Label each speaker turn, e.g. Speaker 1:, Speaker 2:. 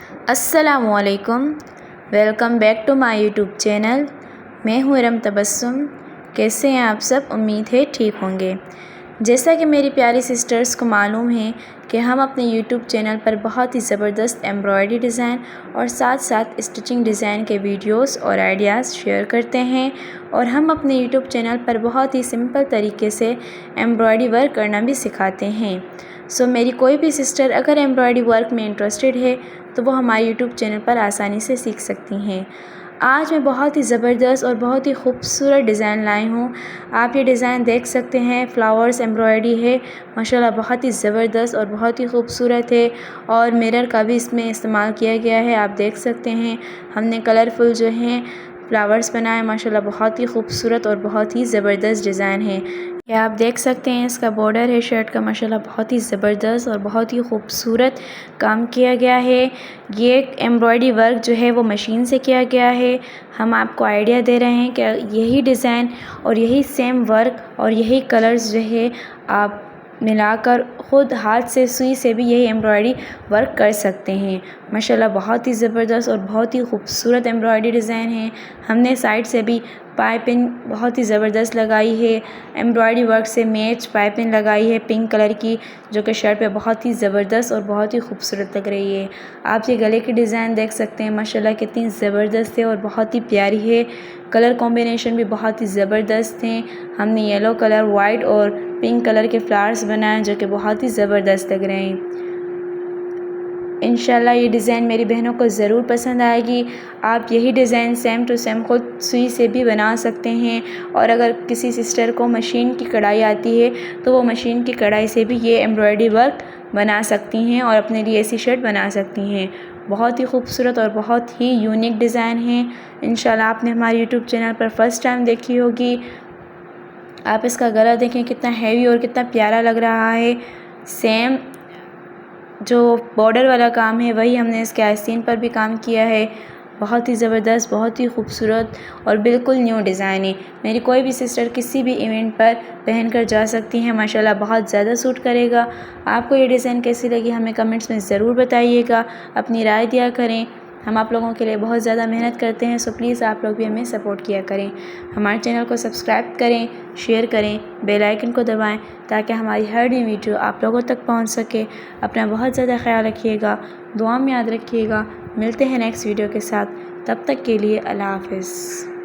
Speaker 1: अस्सलामुअलैकुम, welcome back to my YouTube channel. मैं हूँ इरम तबस्सुम। कैसे हैं आप सब? उम्मीद है ठीक होंगे। जैसा कि मेरी प्यारी सिस्टर्स को मालूम है कि हम अपने यूट्यूब चैनल पर बहुत ही ज़बरदस्त एम्ब्रॉयडरी डिज़ाइन और साथ साथ स्टिचिंग डिज़ाइन के वीडियोस और आइडियाज़ शेयर करते हैं, और हम अपने यूट्यूब चैनल पर बहुत ही सिंपल तरीके से एम्ब्रॉयडरी वर्क करना भी सिखाते हैं। सो मेरी कोई भी सिस्टर अगर एम्ब्रॉयडरी वर्क में इंटरेस्टेड है तो वो हमारे यूट्यूब चैनल पर आसानी से सीख सकती हैं। आज मैं बहुत ही ज़बरदस्त और बहुत ही खूबसूरत डिज़ाइन लाई हूँ। आप ये डिज़ाइन देख सकते हैं, फ्लावर्स एम्ब्रॉयडरी है, माशाल्लाह बहुत ही ज़बरदस्त और बहुत ही खूबसूरत है, और मिरर का भी इसमें इस्तेमाल किया गया है। आप देख सकते हैं हमने कलरफुल जो हैं फ्लावर्स बनाए, माशाल्लाह बहुत ही खूबसूरत और बहुत ही ज़बरदस्त डिज़ाइन है। ये आप देख सकते हैं इसका बॉर्डर है शर्ट का, माशाल्लाह बहुत ही ज़बरदस्त और बहुत ही खूबसूरत काम किया गया है। ये एम्ब्रॉयडरी वर्क जो है वो मशीन से किया गया है। हम आपको आइडिया दे रहे हैं कि यही डिज़ाइन और यही सेम वर्क और यही कलर्स जो है आप मिलाकर ख़ुद हाथ से सुई से भी यही एम्ब्रॉयडरी वर्क कर सकते हैं। माशाल्लाह बहुत ही ज़बरदस्त और बहुत ही खूबसूरत एम्ब्रॉयडरी डिज़ाइन है। हमने साइड से भी पाइपिंग बहुत ही ज़बरदस्त लगाई है, एम्ब्रॉयडरी वर्क से मैच पाइपिंग लगाई है पिंक कलर की, जो कि शर्ट पे बहुत ही ज़बरदस्त और बहुत ही खूबसूरत लग रही है। आप ये गले की डिज़ाइन देख सकते हैं, माशाल्लाह कितनी ज़बरदस्त है और बहुत ही प्यारी है। कलर कॉम्बिनेशन भी बहुत ही ज़बरदस्त हैं। हमने येलो कलर, वाइट और पिंक कलर के फ्लावर्स बनाए जो कि बहुत ही ज़बरदस्त लग रहे हैं। इंशाल्लाह ये डिज़ाइन मेरी बहनों को ज़रूर पसंद आएगी। आप यही डिज़ाइन सेम टू सेम खुद सुई से भी बना सकते हैं, और अगर किसी सिस्टर को मशीन की कढ़ाई आती है तो वो मशीन की कढ़ाई से भी ये एम्ब्रॉयडरी वर्क बना सकती हैं और अपने लिए ऐसी शर्ट बना सकती हैं। बहुत ही खूबसूरत और बहुत ही यूनिक डिज़ाइन है। इंशाल्लाह आपने हमारे यूट्यूब चैनल पर फर्स्ट टाइम देखी होगी। आप इसका गला देखें कितना हैवी और कितना प्यारा लग रहा है। सेम जो बॉर्डर वाला काम है वही हमने इसके आस्तीन पर भी काम किया है। बहुत ही ज़बरदस्त, बहुत ही खूबसूरत और बिल्कुल न्यू डिज़ाइन है। मेरी कोई भी सिस्टर किसी भी इवेंट पर पहन कर जा सकती हैं, माशाल्लाह बहुत ज़्यादा सूट करेगा। आपको ये डिज़ाइन कैसी लगी हमें कमेंट्स में ज़रूर बताइएगा, अपनी राय दिया करें। हम आप लोगों के लिए बहुत ज़्यादा मेहनत करते हैं, सो प्लीज़ आप लोग भी हमें सपोर्ट किया करें। हमारे चैनल को सब्सक्राइब करें, शेयर करें, बेल आइकन को दबाएं ताकि हमारी हर नई वीडियो आप लोगों तक पहुंच सके। अपना बहुत ज़्यादा ख्याल रखिएगा, दुआ में याद रखिएगा। मिलते हैं नेक्स्ट वीडियो के साथ, तब तक के लिए अल्लाह हाफ़िज़।